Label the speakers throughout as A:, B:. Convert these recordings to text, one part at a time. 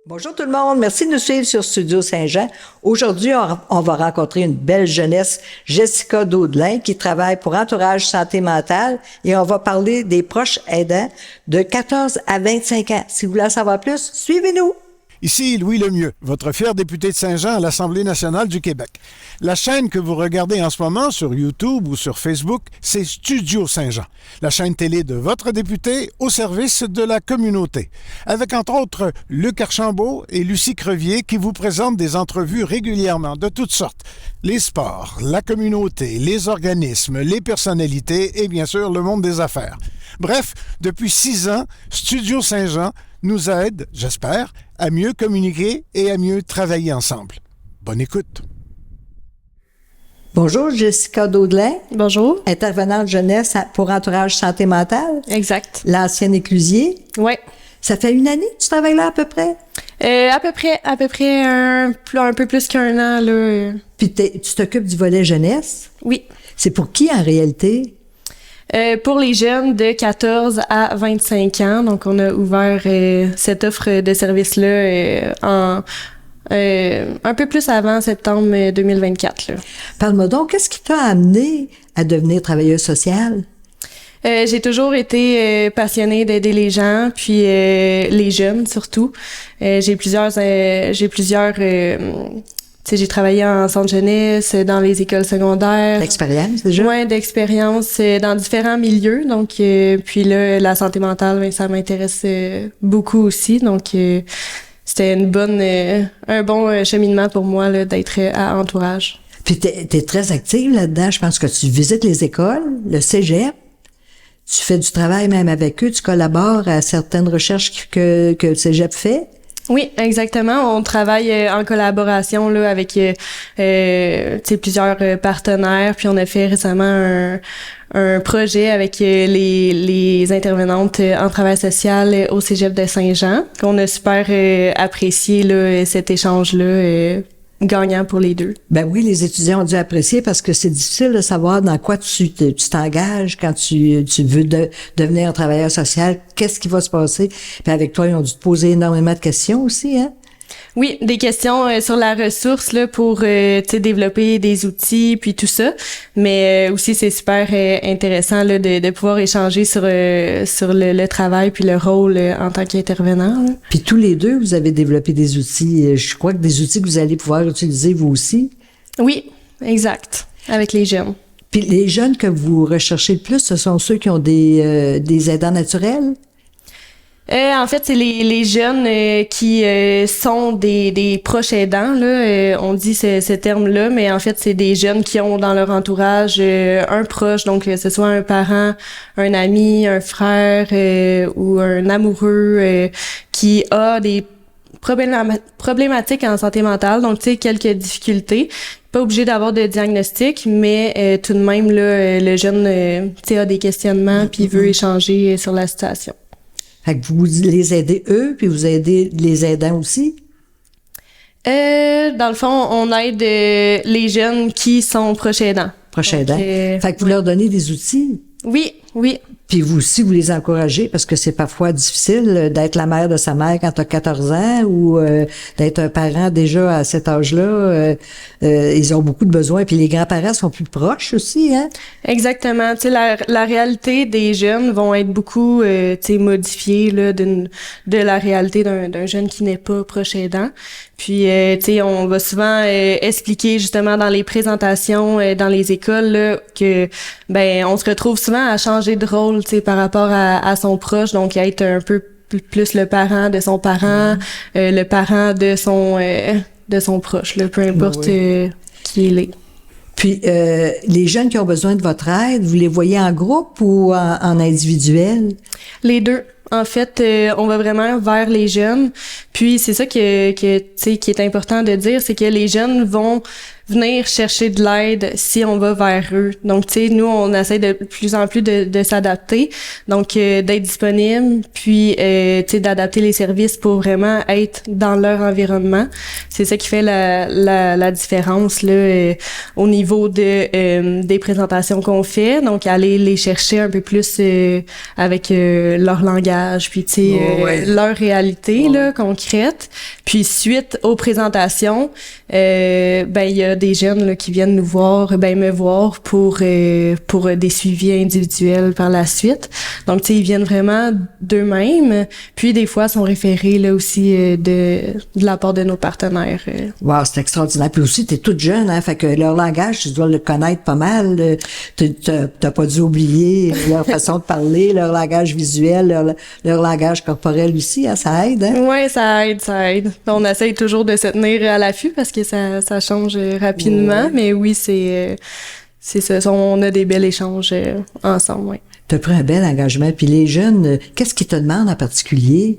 A: Bonjour tout le monde, merci de nous suivre sur Studio Saint-Jean. Aujourd'hui, on va rencontrer une belle jeunesse, Jessica Daudelin, qui travaille pour Entourage Santé Mentale, et on va parler des proches aidants de 14 à 25 ans. Si vous voulez en savoir plus, suivez-nous!
B: Ici Louis Lemieux, votre fier député de Saint-Jean à l'Assemblée nationale du Québec. La chaîne que vous regardez en ce moment sur YouTube ou sur Facebook, c'est Studio Saint-Jean, la chaîne télé de votre député au service de la communauté. Avec entre autres Luc Archambault et Lucie Crevier qui vous présentent des entrevues régulièrement de toutes sortes. Les sports, la communauté, les organismes, les personnalités et bien sûr le monde des affaires. Bref, depuis 6 ans, Studio Saint-Jean nous aide, j'espère, à mieux communiquer et à mieux travailler ensemble. Bonne écoute.
A: Bonjour, Jessica Daudelin.
C: Bonjour.
A: Intervenante jeunesse pour Entourage Santé Mentale.
C: Exact.
A: L'ancien éclusier.
C: Oui.
A: Ça fait une année que tu travailles là à peu près?
C: À peu près un peu plus qu'un an, là.
A: Puis tu t'occupes du volet jeunesse?
C: Oui.
A: C'est pour qui en réalité?
C: Pour les jeunes de 14 à 25 ans. Donc, on a ouvert cette offre de service-là un peu plus avant septembre 2024. Là.
A: Parle-moi donc, qu'est-ce qui t'a amené à devenir travailleuse sociale?
C: J'ai toujours été passionnée d'aider les gens, puis les jeunes surtout. J'ai travaillé en centre jeunesse, dans les écoles secondaires.
A: D'expérience, déjà?
C: Oui, d'expérience dans différents milieux. Donc, puis là, la santé mentale, ça m'intéresse beaucoup aussi. Donc, c'était un bon cheminement pour moi là, d'être à Entourage.
A: Puis t'es très active là-dedans. Je pense que tu visites les écoles, le cégep. Tu fais du travail même avec eux. Tu collabores à certaines recherches que le cégep fait.
C: Oui, exactement. On travaille en collaboration là avec plusieurs partenaires. Puis on a fait récemment un projet avec les intervenantes en travail social au Cégep de Saint-Jean. On a super apprécié là, cet échange-là. Gagnant pour les deux. Ben oui, les étudiants ont dû apprécier parce que c'est difficile de savoir dans quoi tu t'engages quand tu veux devenir un travailleur social. Qu'est-ce qui va se passer? Puis avec toi, ils ont dû te poser énormément de questions aussi, hein? Oui, des questions sur la ressource là pour développer des outils puis tout ça. Mais aussi c'est super intéressant là de pouvoir échanger sur le travail puis le rôle en tant qu'intervenant. Là. Puis tous les deux, vous avez développé des outils. Je crois que des outils que vous allez pouvoir utiliser vous aussi. Oui, exact. Avec les jeunes. Puis les jeunes que vous recherchez le plus, ce sont ceux qui ont des aidants naturels? En fait, c'est les jeunes qui sont des proches aidants. Là, on dit ce terme-là, mais en fait, c'est des jeunes qui ont dans leur entourage un proche, donc que ce soit un parent, un ami, un frère ou un amoureux qui a des problématiques en santé mentale, donc tu sais quelques difficultés. Pas obligé d'avoir de diagnostic, mais tout de même là, le jeune a des questionnements puis veut échanger sur la situation. Fait que vous les aidez eux, puis vous aidez les aidants aussi? Dans le fond, on aide les jeunes qui sont proches aidants. Proches aidants. Fait que vous leur donnez des outils? Oui, oui. Puis vous aussi, vous les encouragez parce que c'est parfois difficile d'être la mère de sa mère quand t'as 14 ans ou d'être un parent déjà à cet âge-là. Ils ont beaucoup de besoins. Puis les grands-parents sont plus proches aussi, hein? Exactement. Tu sais, la réalité des jeunes vont être beaucoup, modifiées là, de la réalité d'un jeune qui n'est pas proche aidant. Puis, tu sais, on va souvent expliquer justement dans les présentations dans les écoles là, que on se retrouve souvent à changer de rôle, tu sais, par rapport à son proche, donc à être un peu plus le parent de son parent, le parent de son proche, là, peu importe qui il est. Puis, les jeunes qui ont besoin de votre aide, vous les voyez en groupe ou en individuel? Les deux. En fait, on va vraiment vers les jeunes. Puis c'est ça qui est important de dire, c'est que les jeunes vont venir chercher de l'aide si on va vers eux. Donc, tu sais, nous, on essaie de plus en plus de s'adapter, donc d'être disponible, puis, tu sais, d'adapter les services pour vraiment être dans leur environnement. C'est ça qui fait la différence, là, au niveau des présentations qu'on fait. Donc, aller les chercher un peu plus avec leur langage, puis, tu sais, leur réalité, là, concrète. Puis, suite aux présentations, ben, il y a des jeunes, là, qui viennent nous voir, me voir pour des suivis individuels par la suite. Donc, tu sais, ils viennent vraiment d'eux-mêmes. Puis, des fois, sont référés, là, aussi, de la part de nos partenaires.
A: Wow, c'est extraordinaire. Puis aussi, t'es toute jeune, hein, fait que leur langage, tu dois le connaître pas mal. T'as pas dû oublier leur façon de parler, leur langage visuel, leur langage corporel aussi, hein, ça aide, hein?
C: Ouais, ça aide. On essaye toujours de se tenir à l'affût parce que ça change rapidement, mais oui, c'est ça. On a des bels échanges ensemble, oui.
A: T'as pris un bel engagement. Puis les jeunes, qu'est-ce qu'ils te demandent en particulier?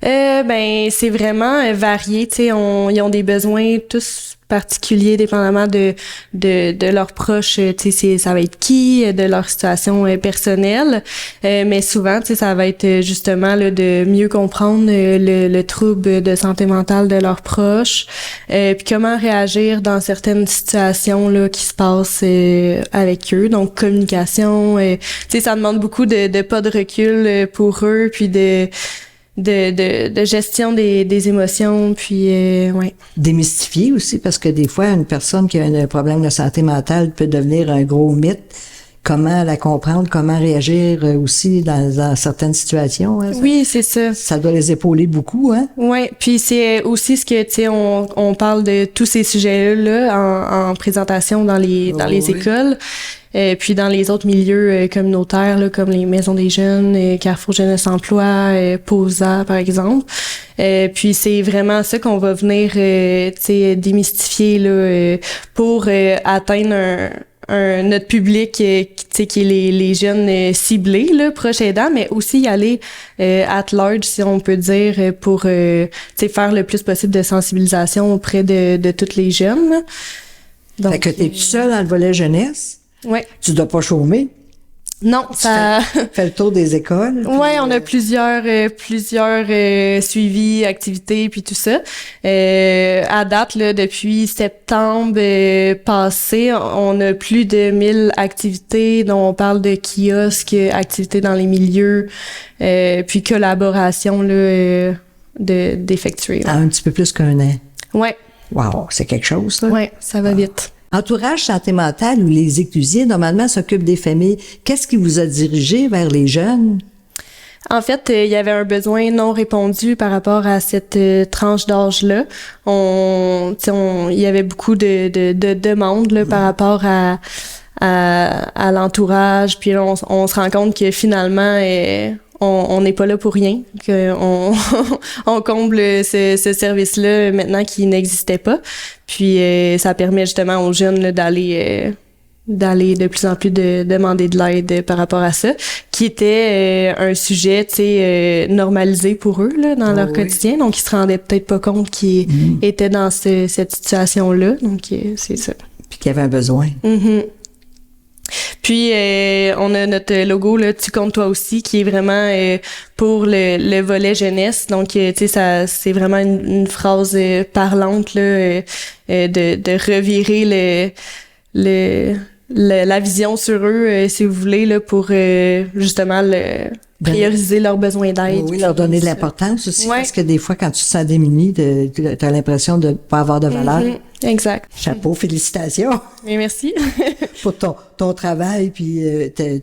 C: Ben, c'est vraiment varié, tu sais, ils ont des besoins tous particuliers dépendamment de leurs proches, tu sais, ça va être qui, de leur situation personnelle, mais souvent, tu sais, ça va être justement là, de mieux comprendre le trouble de santé mentale de leurs proches, puis comment réagir dans certaines situations là qui se passent avec eux, donc communication, tu sais, ça demande beaucoup de pas de recul pour eux, puis de gestion des émotions, puis ouais.
A: Démystifier aussi, parce que des fois, une personne qui a un problème de santé mentale peut devenir un gros mythe. Comment la comprendre, comment réagir aussi dans certaines situations. Hein,
C: oui, c'est ça.
A: Ça doit les épauler beaucoup, hein?
C: Oui, puis c'est aussi ce que, tu sais, on parle de tous ces sujets-là en présentation dans les écoles. Puis dans les autres milieux communautaires, là, comme les maisons des jeunes, Carrefour Jeunesse Emploi, POSA, par exemple. Puis c'est vraiment ça qu'on va venir tu sais, démystifier là, pour atteindre notre public tu sais, qui est les jeunes ciblés, là, proches aidants, mais aussi y aller at large, si on peut dire, pour tu sais, faire le plus possible de sensibilisation auprès de tous les jeunes. Là. Donc,
A: fait que t'es tout seul dans le volet jeunesse?
C: Ouais.
A: Tu dois pas chômer?
C: Non, ça
A: fait le tour des écoles.
C: Ouais, on a plusieurs suivis, activités puis tout ça. À date là, depuis septembre passé, on a plus de 1000 activités dont on parle de kiosques, activités dans les milieux, puis collaboration là d'effectuer.
A: À un petit peu plus qu'un an.
C: Ouais.
A: Wow, c'est quelque chose là.
C: Ouais, ça va vite.
A: Entourage santé mentale ou les éclusiers, normalement, s'occupent des familles. Qu'est-ce qui vous a dirigé vers les jeunes?
C: En fait, il y avait un besoin non répondu par rapport à cette tranche d'âge-là. Il y avait beaucoup de demandes là, par rapport à l'entourage. Puis là, on se rend compte que finalement, on n'est pas là pour rien, qu'on on comble ce service-là maintenant qui n'existait pas. Puis ça permet justement aux jeunes là, d'aller de plus en plus demander de l'aide par rapport à ça, qui était un sujet, tu sais, normalisé pour eux là dans leur quotidien. Donc ils se rendaient peut-être pas compte qu'ils étaient dans cette situation-là. Donc c'est ça.
A: Puis qu'il y avait un besoin.
C: Mm-hmm. Puis on a notre logo là, tu comptes toi aussi, qui est vraiment pour le volet jeunesse. Donc tu sais, ça c'est vraiment une phrase parlante là, de revirer la vision sur eux, si vous voulez là, pour justement prioriser leurs besoins d'aide.
A: Oui, leur donner de l'importance aussi, parce que des fois, quand tu te sens démuni, t'as l'impression de pas avoir de valeur.
C: Mm-hmm. Exact.
A: Chapeau, félicitations.
C: Et merci.
A: Pour ton travail puis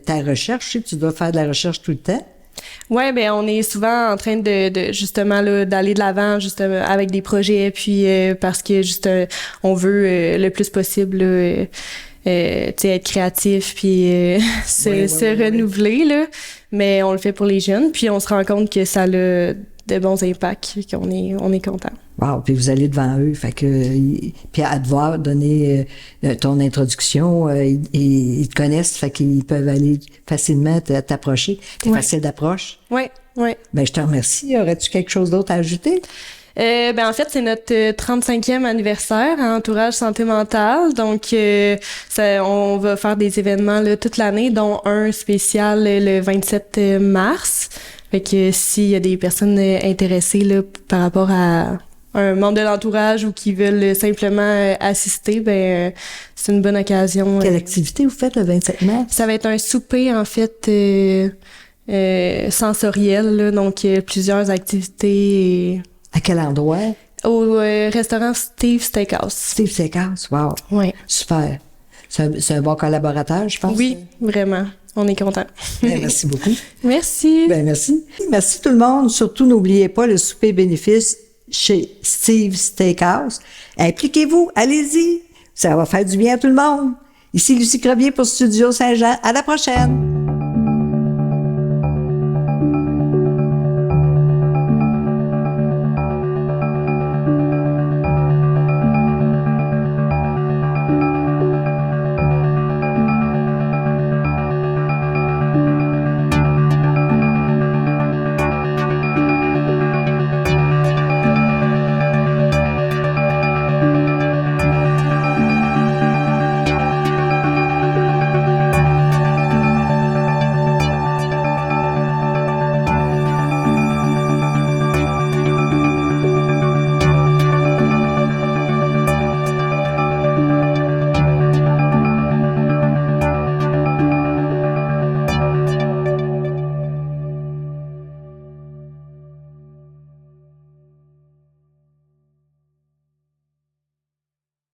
A: ta recherche. Je sais que tu dois faire de la recherche tout le temps.
C: Ouais, ben on est souvent en train de justement là d'aller de l'avant justement avec des projets, puis parce que juste on veut le plus possible là, tu sais, être créatif puis se renouveler là, mais on le fait pour les jeunes, puis on se rend compte que ça a de bons impacts, puis qu'on est content.
A: Wow, puis vous allez devant eux, fait que puis à devoir donner ton introduction, ils te connaissent, fait qu'ils peuvent aller facilement t'approcher. C'est facile d'approche.
C: Ouais.
A: Ben je te remercie. Aurais-tu quelque chose d'autre à ajouter?
C: En fait, c'est notre 35e anniversaire à Entourage Santé Mentale. Donc, on va faire des événements là, toute l'année, dont un spécial le 27 mars. Fait que s'il y a des personnes intéressées là, par rapport à un membre de l'entourage ou qui veulent simplement assister, c'est une bonne occasion.
A: Quelle activité vous faites le 27 mars?
C: Ça va être un souper, en fait, sensoriel, là, donc plusieurs activités.
A: À quel endroit?
C: Au restaurant Steve Steakhouse.
A: Steve Steakhouse, wow.
C: Oui.
A: Super. C'est un bon collaborateur, je pense.
C: Oui, vraiment. On est content.
A: Merci beaucoup.
C: Merci.
A: Merci. Merci tout le monde. Surtout, n'oubliez pas le souper bénéfice chez Steve Steakhouse. Impliquez-vous, allez-y. Ça va faire du bien à tout le monde. Ici Lucie Crevier pour Studio Saint-Jean. À la prochaine.